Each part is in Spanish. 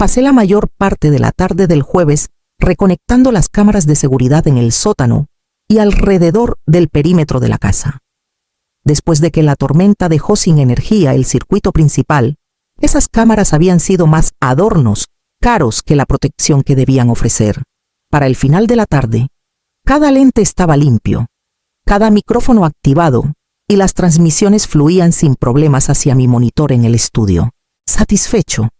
Pasé la mayor parte de la tarde del jueves reconectando las cámaras de seguridad en el sótano y alrededor del perímetro de la casa. Después de que la tormenta dejó sin energía el circuito principal, esas cámaras habían sido más adornos caros que la protección que debían ofrecer. Para el final de la tarde, cada lente estaba limpio, cada micrófono activado y las transmisiones fluían sin problemas hacia mi monitor en el estudio. Satisfecho,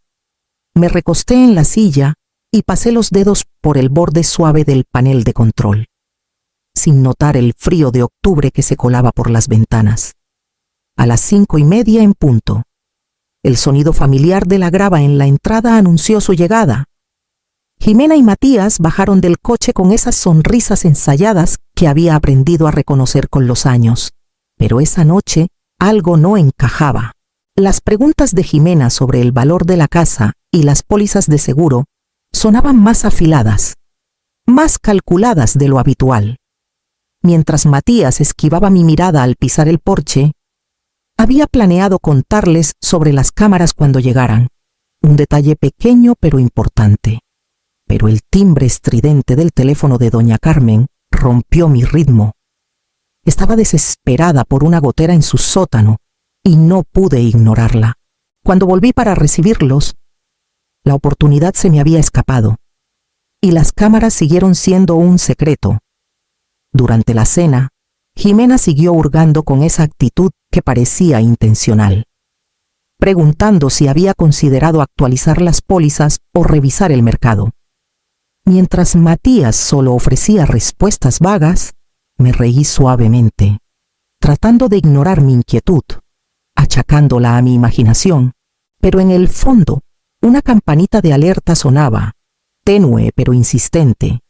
me recosté en la silla y pasé los dedos por el borde suave del panel de control, sin notar el frío de octubre que se colaba por las ventanas. A las 5:30 en punto, el sonido familiar de la grava en la entrada anunció su llegada. Jimena y Matías bajaron del coche con esas sonrisas ensayadas que había aprendido a reconocer con los años. Pero esa noche algo no encajaba. Las preguntas de Jimena sobre el valor de la casa y las pólizas de seguro sonaban más afiladas, más calculadas de lo habitual. Mientras Matías esquivaba mi mirada al pisar el porche, había planeado contarles sobre las cámaras cuando llegaran, un detalle pequeño pero importante. Pero el timbre estridente del teléfono de doña Carmen rompió mi ritmo. Estaba desesperada por una gotera en su sótano y no pude ignorarla. Cuando volví para recibirlos, la oportunidad se me había escapado y las cámaras siguieron siendo un secreto. Durante la cena, Jimena siguió hurgando con esa actitud que parecía intencional, preguntando si había considerado actualizar las pólizas o revisar el mercado. Mientras Matías solo ofrecía respuestas vagas, me reí suavemente, tratando de ignorar mi inquietud, achacándola a mi imaginación, pero en el fondo, una campanita de alerta sonaba, tenue pero insistente.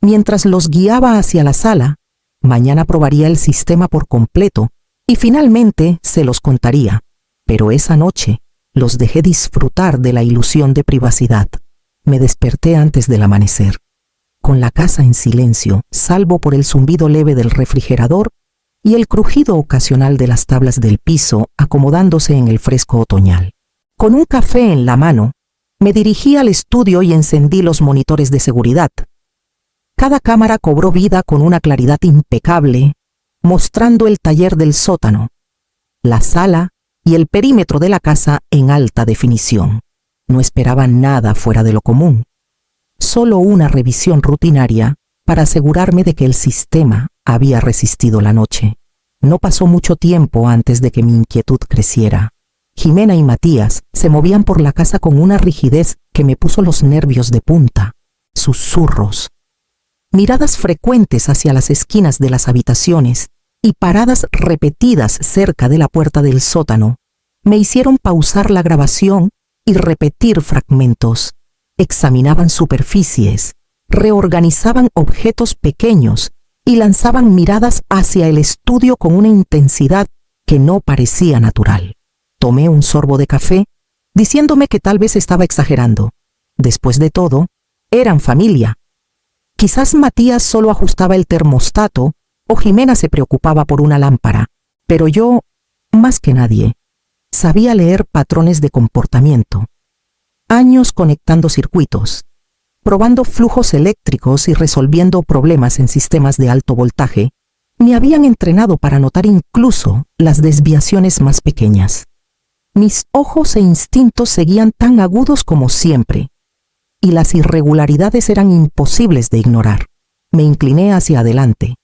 Mientras los guiaba hacia la sala, mañana probaría el sistema por completo y finalmente se los contaría. Pero esa noche los dejé disfrutar de la ilusión de privacidad. Me desperté antes del amanecer, con la casa en silencio, salvo por el zumbido leve del refrigerador y el crujido ocasional de las tablas del piso acomodándose en el fresco otoñal. Con un café en la mano, me dirigí al estudio y encendí los monitores de seguridad. Cada cámara cobró vida con una claridad impecable, mostrando el taller del sótano, la sala y el perímetro de la casa en alta definición. No esperaba nada fuera de lo común, solo una revisión rutinaria para asegurarme de que el sistema había resistido la noche. No pasó mucho tiempo antes de que mi inquietud creciera. Jimena y Matías se movían por la casa con una rigidez que me puso los nervios de punta. Susurros, miradas frecuentes hacia las esquinas de las habitaciones y paradas repetidas cerca de la puerta del sótano me hicieron pausar la grabación y repetir fragmentos. Examinaban superficies, reorganizaban objetos pequeños y lanzaban miradas hacia el estudio con una intensidad que no parecía natural. Tomé un sorbo de café, diciéndome que tal vez estaba exagerando. Después de todo, eran familia. Quizás Matías solo ajustaba el termostato o Jimena se preocupaba por una lámpara, pero yo, más que nadie, sabía leer patrones de comportamiento. Años conectando circuitos, probando flujos eléctricos y resolviendo problemas en sistemas de alto voltaje, me habían entrenado para notar incluso las desviaciones más pequeñas. Mis ojos e instintos seguían tan agudos como siempre, y las irregularidades eran imposibles de ignorar. Me incliné hacia adelante,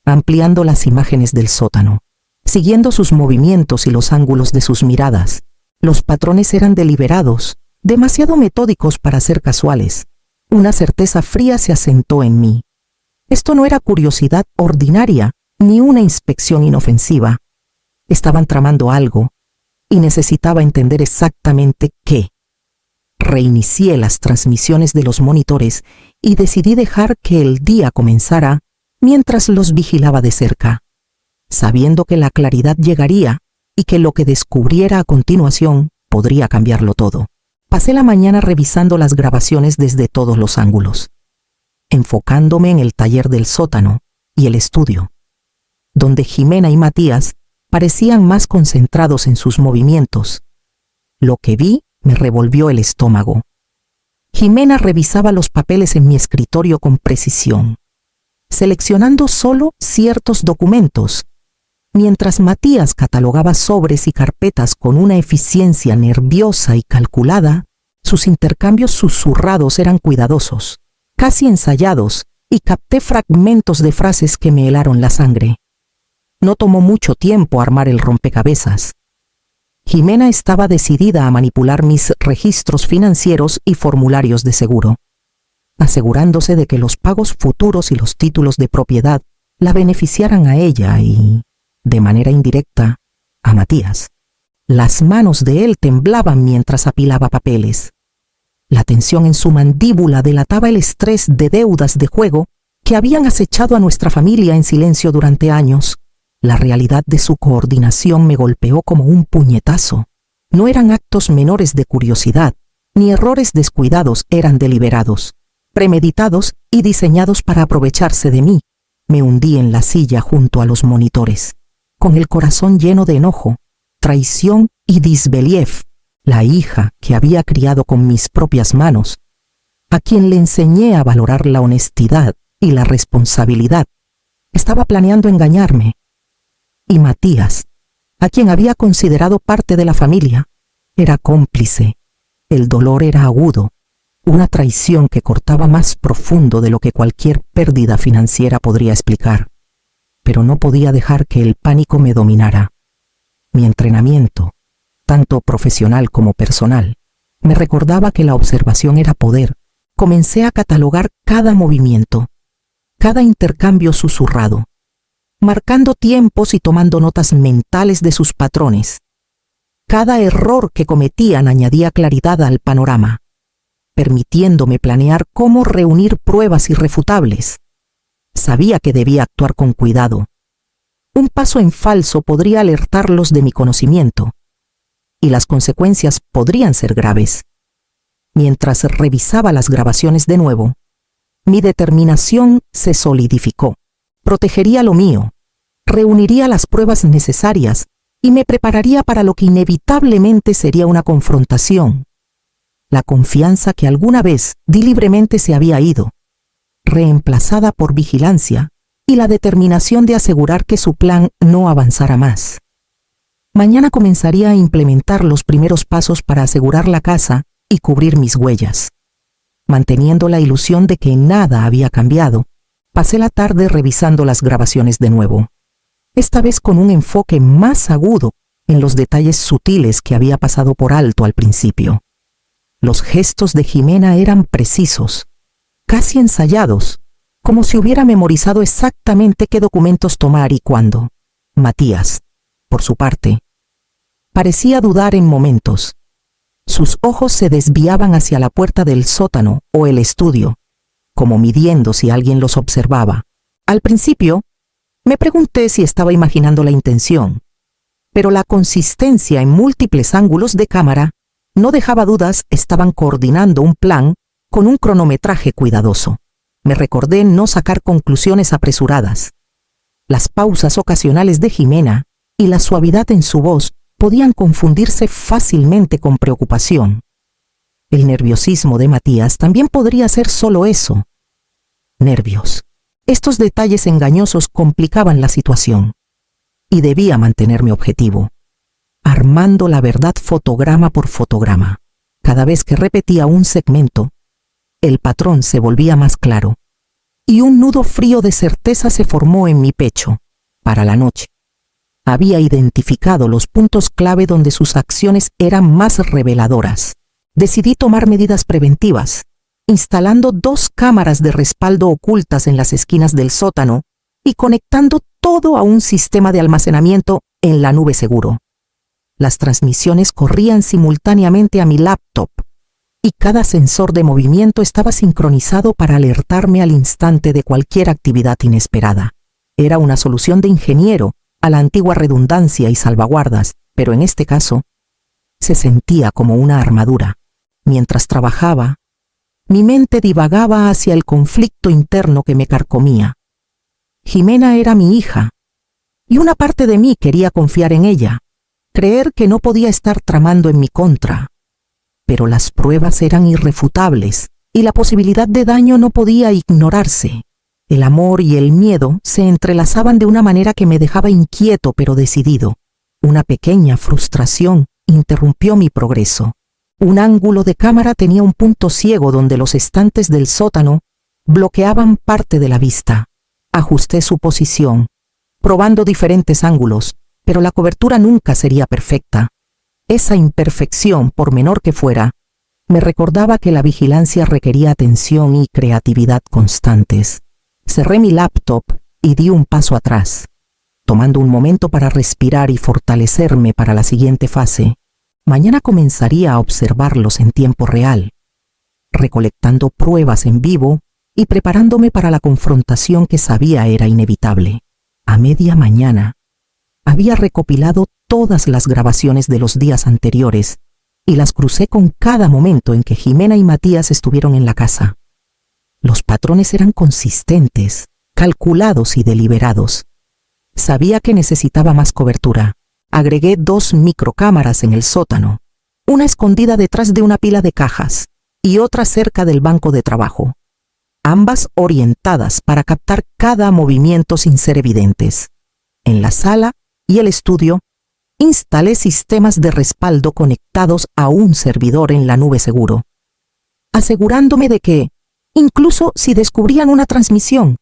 ampliando las imágenes del sótano, siguiendo sus movimientos y los ángulos de sus miradas. Los patrones eran deliberados, demasiado metódicos para ser casuales. Una certeza fría se asentó en mí. Esto no era curiosidad ordinaria, ni una inspección inofensiva. Estaban tramando algo, y necesitaba entender exactamente qué. Reinicié las transmisiones de los monitores y decidí dejar que el día comenzara mientras los vigilaba de cerca, sabiendo que la claridad llegaría y que lo que descubriera a continuación podría cambiarlo todo. Pasé la mañana revisando las grabaciones desde todos los ángulos, enfocándome en el taller del sótano y el estudio, donde Jimena y Matías parecían más concentrados en sus movimientos. Lo que vi me revolvió el estómago. Jimena revisaba los papeles en mi escritorio con precisión, seleccionando solo ciertos documentos, mientras Matías catalogaba sobres y carpetas con una eficiencia nerviosa y calculada. Sus intercambios susurrados eran cuidadosos, casi ensayados, y capté fragmentos de frases que me helaron la sangre. No tomó mucho tiempo armar el rompecabezas. Jimena estaba decidida a manipular mis registros financieros y formularios de seguro, asegurándose de que los pagos futuros y los títulos de propiedad la beneficiaran a ella y, de manera indirecta, a Matías. Las manos de él temblaban mientras apilaba papeles. La tensión en su mandíbula delataba el estrés de deudas de juego que habían acechado a nuestra familia en silencio durante años. La realidad de su coordinación me golpeó como un puñetazo. No eran actos menores de curiosidad, ni errores descuidados, eran deliberados, premeditados y diseñados para aprovecharse de mí. Me hundí en la silla junto a los monitores, con el corazón lleno de enojo, traición y Disbeliev, la hija que había criado con mis propias manos, a quien le enseñé a valorar la honestidad y la responsabilidad. Estaba planeando engañarme. Y Matías, a quien había considerado parte de la familia, era cómplice. El dolor era agudo, una traición que cortaba más profundo de lo que cualquier pérdida financiera podría explicar. Pero no podía dejar que el pánico me dominara. Mi entrenamiento, tanto profesional como personal, me recordaba que la observación era poder. Comencé a catalogar cada movimiento, cada intercambio susurrado, marcando tiempos y tomando notas mentales de sus patrones. Cada error que cometían añadía claridad al panorama, permitiéndome planear cómo reunir pruebas irrefutables. Sabía que debía actuar con cuidado. Un paso en falso podría alertarlos de mi conocimiento, y las consecuencias podrían ser graves. Mientras revisaba las grabaciones de nuevo, mi determinación se solidificó. Protegería lo mío, reuniría las pruebas necesarias y me prepararía para lo que inevitablemente sería una confrontación. La confianza que alguna vez di libremente se había ido, reemplazada por vigilancia y la determinación de asegurar que su plan no avanzara más. Mañana comenzaría a implementar los primeros pasos para asegurar la casa y cubrir mis huellas. Manteniendo la ilusión de que nada había cambiado, pasé la tarde revisando las grabaciones de nuevo, esta vez con un enfoque más agudo en los detalles sutiles que había pasado por alto al principio. Los gestos de Jimena eran precisos, casi ensayados, como si hubiera memorizado exactamente qué documentos tomar y cuándo. Matías, por su parte, parecía dudar en momentos. Sus ojos se desviaban hacia la puerta del sótano o el estudio, como midiendo si alguien los observaba. Al principio, me pregunté si estaba imaginando la intención, pero la consistencia en múltiples ángulos de cámara no dejaba dudas. Estaban coordinando un plan con un cronometraje cuidadoso. Me recordé no sacar conclusiones apresuradas. Las pausas ocasionales de Jimena y la suavidad en su voz podían confundirse fácilmente con preocupación. El nerviosismo de Matías también podría ser solo eso. Nervios. Estos detalles engañosos complicaban la situación, y debía mantenerme objetivo, armando la verdad fotograma por fotograma. Cada vez que repetía un segmento, el patrón se volvía más claro, y un nudo frío de certeza se formó en mi pecho. Para la noche, había identificado los puntos clave donde sus acciones eran más reveladoras. Decidí tomar medidas preventivas, instalando 2 cámaras de respaldo ocultas en las esquinas del sótano y conectando todo a un sistema de almacenamiento en la nube seguro. Las transmisiones corrían simultáneamente a mi laptop y cada sensor de movimiento estaba sincronizado para alertarme al instante de cualquier actividad inesperada. Era una solución de ingeniero a la antigua redundancia y salvaguardas, pero en este caso se sentía como una armadura. Mientras trabajaba, mi mente divagaba hacia el conflicto interno que me carcomía. Jimena era mi hija, y una parte de mí quería confiar en ella, creer que no podía estar tramando en mi contra. pero las pruebas eran irrefutables y la posibilidad de daño no podía ignorarse. El amor y el miedo se entrelazaban de una manera que me dejaba inquieto pero decidido. Una pequeña frustración interrumpió mi progreso. Un ángulo de cámara tenía un punto ciego donde los estantes del sótano bloqueaban parte de la vista. Ajusté su posición, probando diferentes ángulos, pero la cobertura nunca sería perfecta. Esa imperfección, por menor que fuera, me recordaba que la vigilancia requería atención y creatividad constantes. Cerré mi laptop y di un paso atrás, tomando un momento para respirar y fortalecerme para la siguiente fase. Mañana comenzaría a observarlos en tiempo real, recolectando pruebas en vivo y preparándome para la confrontación que sabía era inevitable. A media mañana, había recopilado todas las grabaciones de los días anteriores y las crucé con cada momento en que Jimena y Matías estuvieron en la casa. Los patrones eran consistentes, calculados y deliberados. Sabía que necesitaba más cobertura. Agregué 2 microcámaras en el sótano, una escondida detrás de una pila de cajas y otra cerca del banco de trabajo, ambas orientadas para captar cada movimiento sin ser evidentes. En la sala y el estudio, instalé sistemas de respaldo conectados a un servidor en la nube seguro, asegurándome de que, incluso si descubrían una transmisión,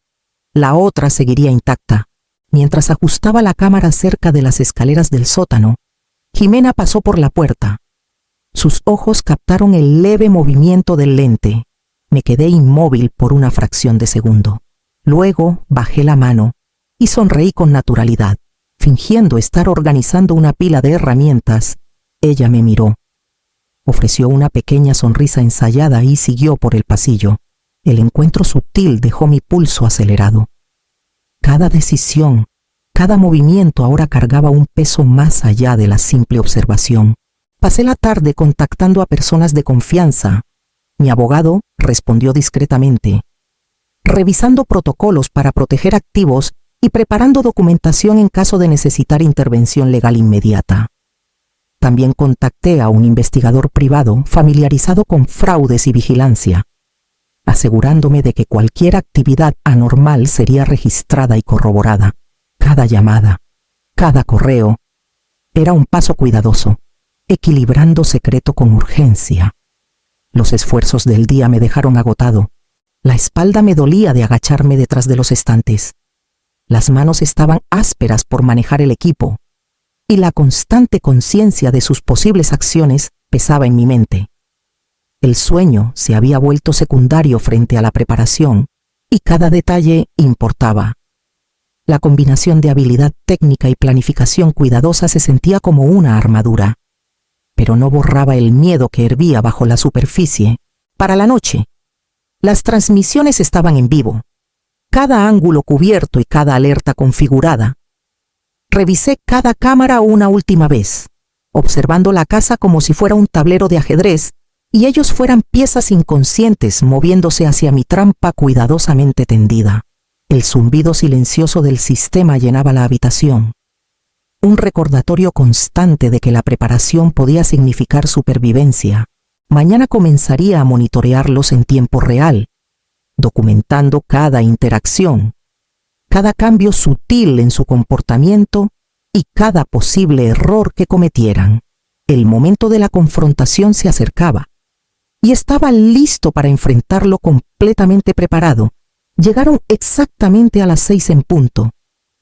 la otra seguiría intacta. Mientras ajustaba la cámara cerca de las escaleras del sótano, Jimena pasó por la puerta. Sus ojos captaron el leve movimiento del lente. Me quedé inmóvil por una fracción de segundo. Luego bajé la mano y sonreí con naturalidad. Fingiendo estar organizando una pila de herramientas, ella me miró. Ofreció una pequeña sonrisa ensayada y siguió por el pasillo. El encuentro sutil dejó mi pulso acelerado. Cada decisión, cada movimiento ahora cargaba un peso más allá de la simple observación. Pasé la tarde contactando a personas de confianza. Mi abogado respondió discretamente, revisando protocolos para proteger activos y preparando documentación en caso de necesitar intervención legal inmediata. También contacté a un investigador privado familiarizado con fraudes y vigilancia, asegurándome de que cualquier actividad anormal sería registrada y corroborada. Cada llamada, cada correo, era un paso cuidadoso, equilibrando secreto con urgencia. Los esfuerzos del día me dejaron agotado. La espalda me dolía de agacharme detrás de los estantes. Las manos estaban ásperas por manejar el equipo, y la constante conciencia de sus posibles acciones pesaba en mi mente. El sueño se había vuelto secundario frente a la preparación, y cada detalle importaba. La combinación de habilidad técnica y planificación cuidadosa se sentía como una armadura, pero no borraba el miedo que hervía bajo la superficie. Para la noche, las transmisiones estaban en vivo, cada ángulo cubierto y cada alerta configurada. Revisé cada cámara una última vez, observando la casa como si fuera un tablero de ajedrez y ellos fueran piezas inconscientes moviéndose hacia mi trampa cuidadosamente tendida. El zumbido silencioso del sistema llenaba la habitación, un recordatorio constante de que la preparación podía significar supervivencia. Mañana comenzaría a monitorearlos en tiempo real, documentando cada interacción, cada cambio sutil en su comportamiento y cada posible error que cometieran. El momento de la confrontación se acercaba y estaba listo para enfrentarlo completamente preparado. Llegaron exactamente a las 6 en punto,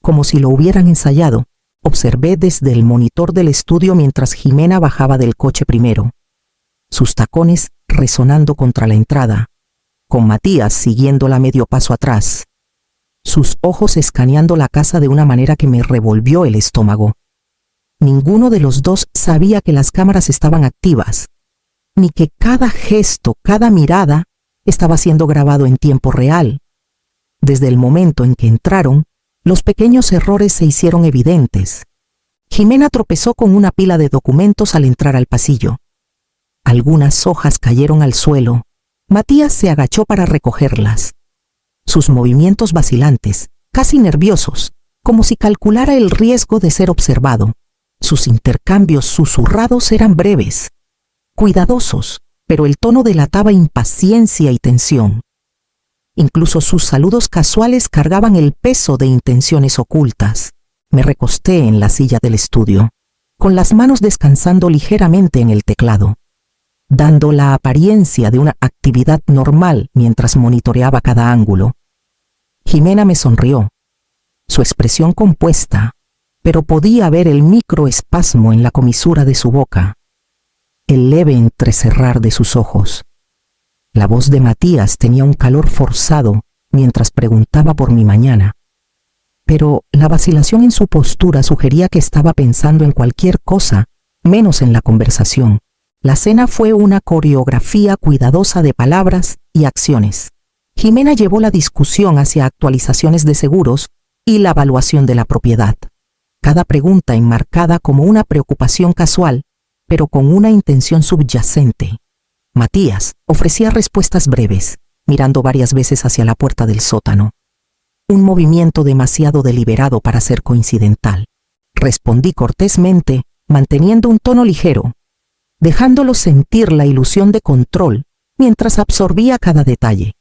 como si lo hubieran ensayado. Observé desde el monitor del estudio mientras Jimena bajaba del coche primero, sus tacones resonando contra la entrada, con Matías siguiéndola medio paso atrás, sus ojos escaneando la casa de una manera que me revolvió el estómago. Ninguno de los dos sabía que las cámaras estaban activas, ni que cada gesto, cada mirada, estaba siendo grabado en tiempo real. Desde el momento en que entraron, los pequeños errores se hicieron evidentes. Jimena tropezó con una pila de documentos al entrar al pasillo. Algunas hojas cayeron al suelo. Matías se agachó para recogerlas. Sus movimientos vacilantes, casi nerviosos, como si calculara el riesgo de ser observado. Sus intercambios susurrados eran breves, cuidadosos, pero el tono delataba impaciencia y tensión. Incluso sus saludos casuales cargaban el peso de intenciones ocultas. Me recosté en la silla del estudio, con las manos descansando ligeramente en el teclado, dando la apariencia de una actividad normal mientras monitoreaba cada ángulo. Jimena me sonrió, su expresión compuesta, pero podía ver el microespasmo en la comisura de su boca, el leve entrecerrar de sus ojos. La voz de Matías tenía un calor forzado mientras preguntaba por mi mañana, pero la vacilación en su postura sugería que estaba pensando en cualquier cosa, menos en la conversación. La cena fue una coreografía cuidadosa de palabras y acciones. Jimena llevó la discusión hacia actualizaciones de seguros y la evaluación de la propiedad. Cada pregunta enmarcada como una preocupación casual, pero con una intención subyacente. Matías ofrecía respuestas breves, mirando varias veces hacia la puerta del sótano. Un movimiento demasiado deliberado para ser coincidental. Respondí cortésmente, manteniendo un tono ligero, dejándolo sentir la ilusión de control mientras absorbía cada detalle,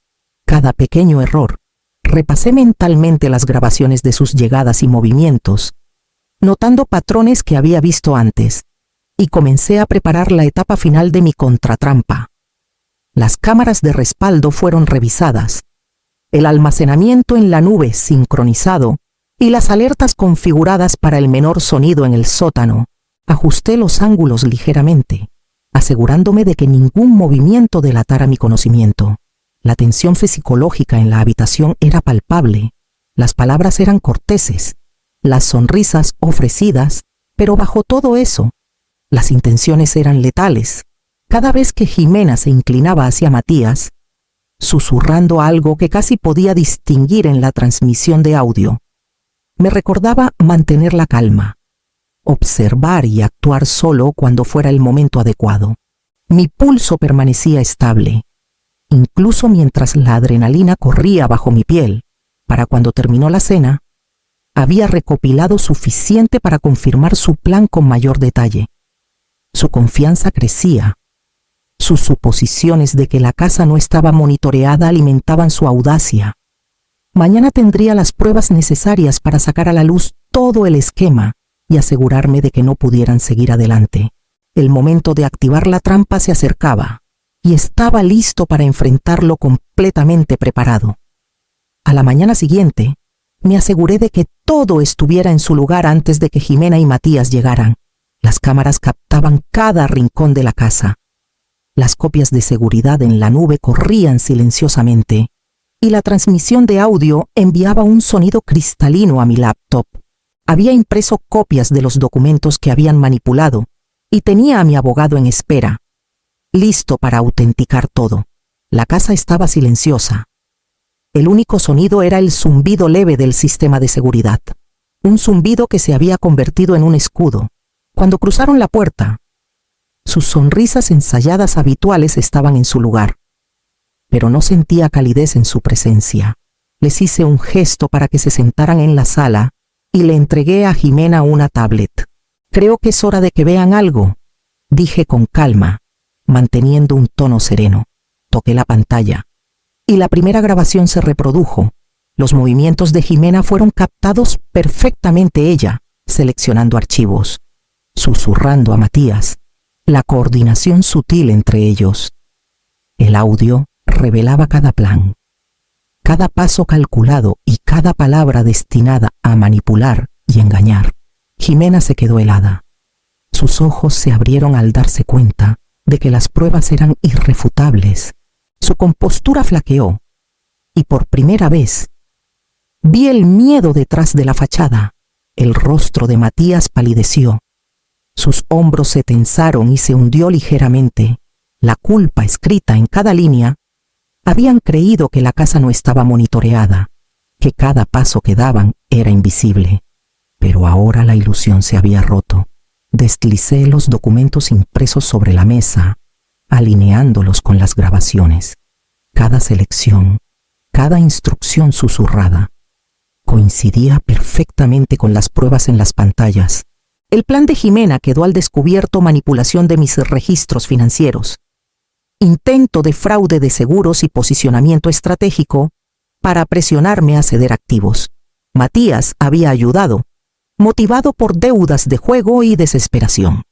cada pequeño error. Repasé mentalmente las grabaciones de sus llegadas y movimientos, notando patrones que había visto antes, y comencé a preparar la etapa final de mi contratrampa. Las cámaras de respaldo fueron revisadas, el almacenamiento en la nube sincronizado y las alertas configuradas para el menor sonido en el sótano. Ajusté los ángulos ligeramente, asegurándome de que ningún movimiento delatara mi conocimiento. La tensión psicológica en la habitación era palpable, las palabras eran corteses, las sonrisas ofrecidas, pero bajo todo eso, las intenciones eran letales. Cada vez que Jimena se inclinaba hacia Matías, susurrando algo que casi podía distinguir en la transmisión de audio, me recordaba mantener la calma, observar y actuar solo cuando fuera el momento adecuado. Mi pulso permanecía estable, incluso mientras la adrenalina corría bajo mi piel. Para cuando terminó la cena, había recopilado suficiente para confirmar su plan con mayor detalle. Su confianza crecía. Sus suposiciones de que la casa no estaba monitoreada alimentaban su audacia. Mañana tendría las pruebas necesarias para sacar a la luz todo el esquema y asegurarme de que no pudieran seguir adelante. El momento de activar la trampa se acercaba, y estaba listo para enfrentarlo completamente preparado. A la mañana siguiente, me aseguré de que todo estuviera en su lugar antes de que Jimena y Matías llegaran. Las cámaras captaban cada rincón de la casa. Las copias de seguridad en la nube corrían silenciosamente, y la transmisión de audio enviaba un sonido cristalino a mi laptop. Había impreso copias de los documentos que habían manipulado, y tenía a mi abogado en espera, listo para autenticar todo. La casa estaba silenciosa. El único sonido era el zumbido leve del sistema de seguridad, un zumbido que se había convertido en un escudo. Cuando cruzaron la puerta, sus sonrisas ensayadas habituales estaban en su lugar, pero no sentía calidez en su presencia. Les hice un gesto para que se sentaran en la sala y le entregué a Jimena una tablet. Creo que es hora de que vean algo, dije con calma, manteniendo un tono sereno. Toqué la pantalla, y la primera grabación se reprodujo. Los movimientos de Jimena fueron captados perfectamente ella, seleccionando archivos, susurrando a Matías, la coordinación sutil entre ellos. El audio revelaba cada plan, cada paso calculado y cada palabra destinada a manipular y engañar. Jimena se quedó helada. Sus ojos se abrieron al darse cuenta de que las pruebas eran irrefutables. Su compostura flaqueó, y por primera vez vi el miedo detrás de la fachada. El rostro de Matías palideció. Sus hombros se tensaron y se hundió ligeramente. La culpa escrita en cada línea. Habían creído que la casa no estaba monitoreada, que cada paso que daban era invisible. Pero ahora la ilusión se había roto. Deslicé los documentos impresos sobre la mesa, alineándolos con las grabaciones. Cada selección, cada instrucción susurrada, coincidía perfectamente con las pruebas en las pantallas. El plan de Jimena quedó al descubierto: manipulación de mis registros financieros, intento de fraude de seguros y posicionamiento estratégico para presionarme a ceder activos. Matías había ayudado, motivado por deudas de juego y desesperación.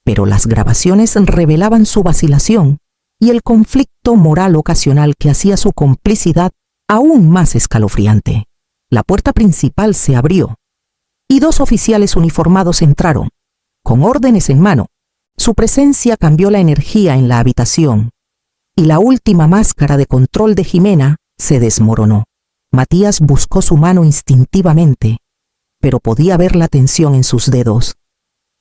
Pero las grabaciones revelaban su vacilación y el conflicto moral ocasional que hacía su complicidad aún más escalofriante. La puerta principal se abrió y 2 oficiales uniformados entraron, con órdenes en mano. Su presencia cambió la energía en la habitación y la última máscara de control de Jimena se desmoronó. Matías buscó su mano instintivamente, pero podía ver la tensión en sus dedos,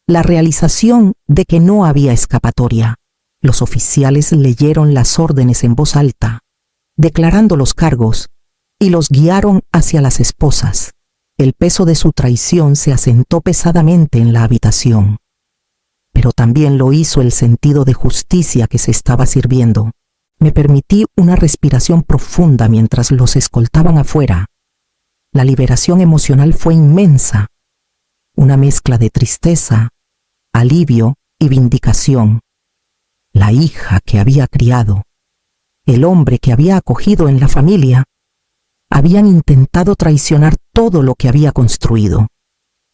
la realización de que no había escapatoria. Los oficiales leyeron las órdenes en voz alta, declarando los cargos, y los guiaron hacia las esposas. El peso de su traición se asentó pesadamente en la habitación, pero también lo hizo el sentido de justicia que se estaba sirviendo. Me permití una respiración profunda mientras los escoltaban afuera. La liberación emocional fue inmensa, una mezcla de tristeza, alivio y vindicación. La hija que había criado, el hombre que había acogido en la familia, habían intentado traicionar todo lo que había construido.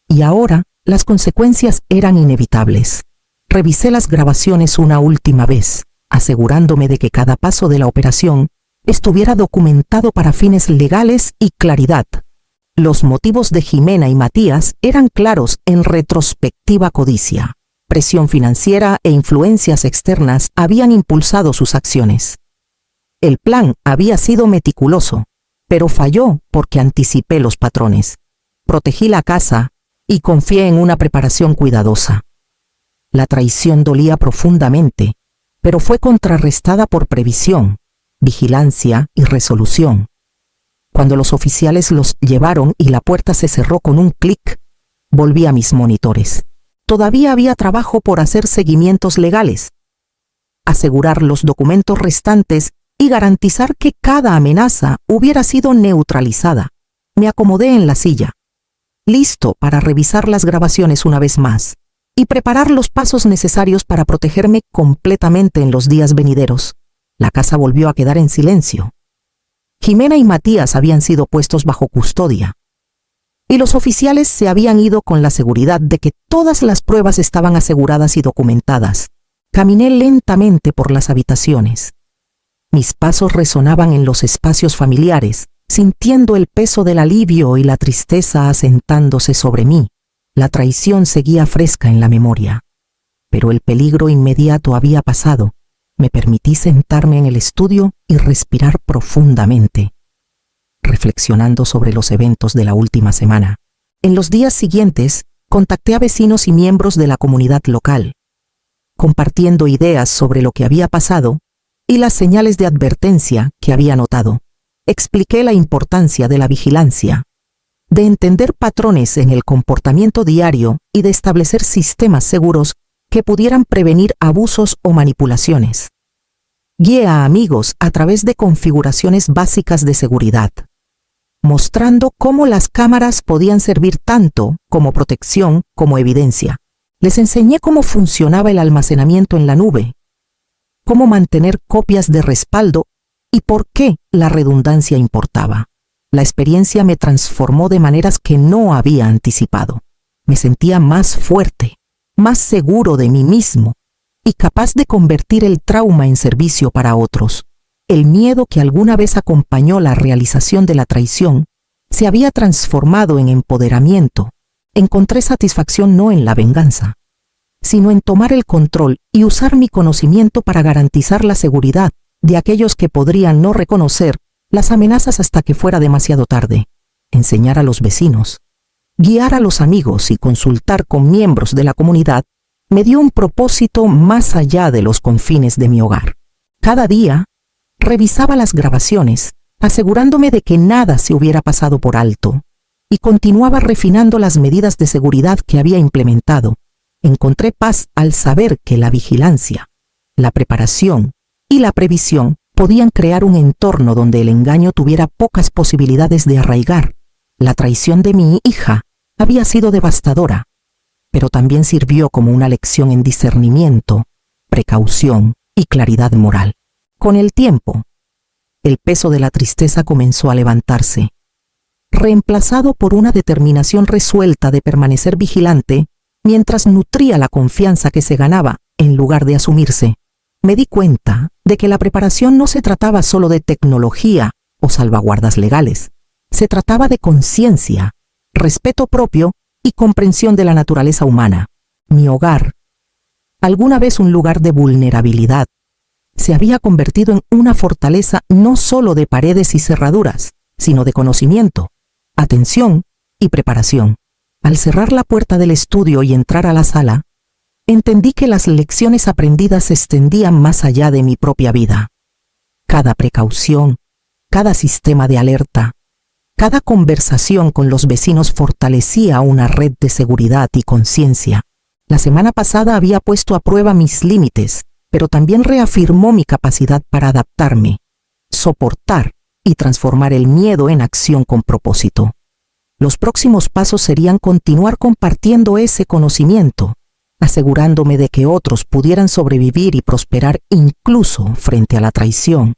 Y ahora las consecuencias eran inevitables. Revisé las grabaciones una última vez, asegurándome de que cada paso de la operación estuviera documentado para fines legales y claridad. Los motivos de Jimena y Matías eran claros en retrospectiva: codicia, presión financiera e influencias externas habían impulsado sus acciones. El plan había sido meticuloso, pero falló porque anticipé los patrones. Protegí la casa y confié en una preparación cuidadosa. La traición dolía profundamente, pero fue contrarrestada por previsión, vigilancia y resolución. Cuando los oficiales los llevaron y la puerta se cerró con un clic, volví a mis monitores. Todavía había trabajo por hacer: seguimientos legales, asegurar los documentos restantes y garantizar que cada amenaza hubiera sido neutralizada. Me acomodé en la silla, listo para revisar las grabaciones una vez más y preparar los pasos necesarios para protegerme completamente en los días venideros. La casa volvió a quedar en silencio. Jimena y Matías habían sido puestos bajo custodia, y los oficiales se habían ido con la seguridad de que todas las pruebas estaban aseguradas y documentadas. Caminé lentamente por las habitaciones. Mis pasos resonaban en los espacios familiares, sintiendo el peso del alivio y la tristeza asentándose sobre mí. La traición seguía fresca en la memoria, pero el peligro inmediato había pasado. Me permití sentarme en el estudio y respirar profundamente, reflexionando sobre los eventos de la última semana. En los días siguientes, contacté a vecinos y miembros de la comunidad local, compartiendo ideas sobre lo que había pasado y las señales de advertencia que había notado. Expliqué la importancia de la vigilancia, de entender patrones en el comportamiento diario y de establecer sistemas seguros que pudieran prevenir abusos o manipulaciones. Guié a amigos a través de configuraciones básicas de seguridad, mostrando cómo las cámaras podían servir tanto como protección como evidencia. Les enseñé cómo funcionaba el almacenamiento en la nube, cómo mantener copias de respaldo y por qué la redundancia importaba. La experiencia me transformó de maneras que no había anticipado. Me sentía más fuerte, más seguro de mí mismo y capaz de convertir el trauma en servicio para otros. El miedo que alguna vez acompañó la realización de la traición se había transformado en empoderamiento. Encontré satisfacción no en la venganza, sino en tomar el control y usar mi conocimiento para garantizar la seguridad de aquellos que podrían no reconocer las amenazas hasta que fuera demasiado tarde. Enseñar a los vecinos, guiar a los amigos y consultar con miembros de la comunidad me dio un propósito más allá de los confines de mi hogar. Cada día, revisaba las grabaciones, asegurándome de que nada se hubiera pasado por alto, y continuaba refinando las medidas de seguridad que había implementado. Encontré paz al saber que la vigilancia, la preparación y la previsión podían crear un entorno donde el engaño tuviera pocas posibilidades de arraigar. La traición de mi hija había sido devastadora, pero también sirvió como una lección en discernimiento, precaución y claridad moral. Con el tiempo, el peso de la tristeza comenzó a levantarse, reemplazado por una determinación resuelta de permanecer vigilante mientras nutría la confianza que se ganaba en lugar de asumirse. Me di cuenta de que la preparación no se trataba solo de tecnología o salvaguardas legales. Se trataba de conciencia, respeto propio y comprensión de la naturaleza humana. Mi hogar, alguna vez un lugar de vulnerabilidad, se había convertido en una fortaleza no solo de paredes y cerraduras, sino de conocimiento, atención y preparación. Al cerrar la puerta del estudio y entrar a la sala, entendí que las lecciones aprendidas se extendían más allá de mi propia vida. Cada precaución, cada sistema de alerta, cada conversación con los vecinos fortalecía una red de seguridad y conciencia. La semana pasada había puesto a prueba mis límites, pero también reafirmó mi capacidad para adaptarme, soportar y transformar el miedo en acción con propósito. Los próximos pasos serían continuar compartiendo ese conocimiento, asegurándome de que otros pudieran sobrevivir y prosperar incluso frente a la traición,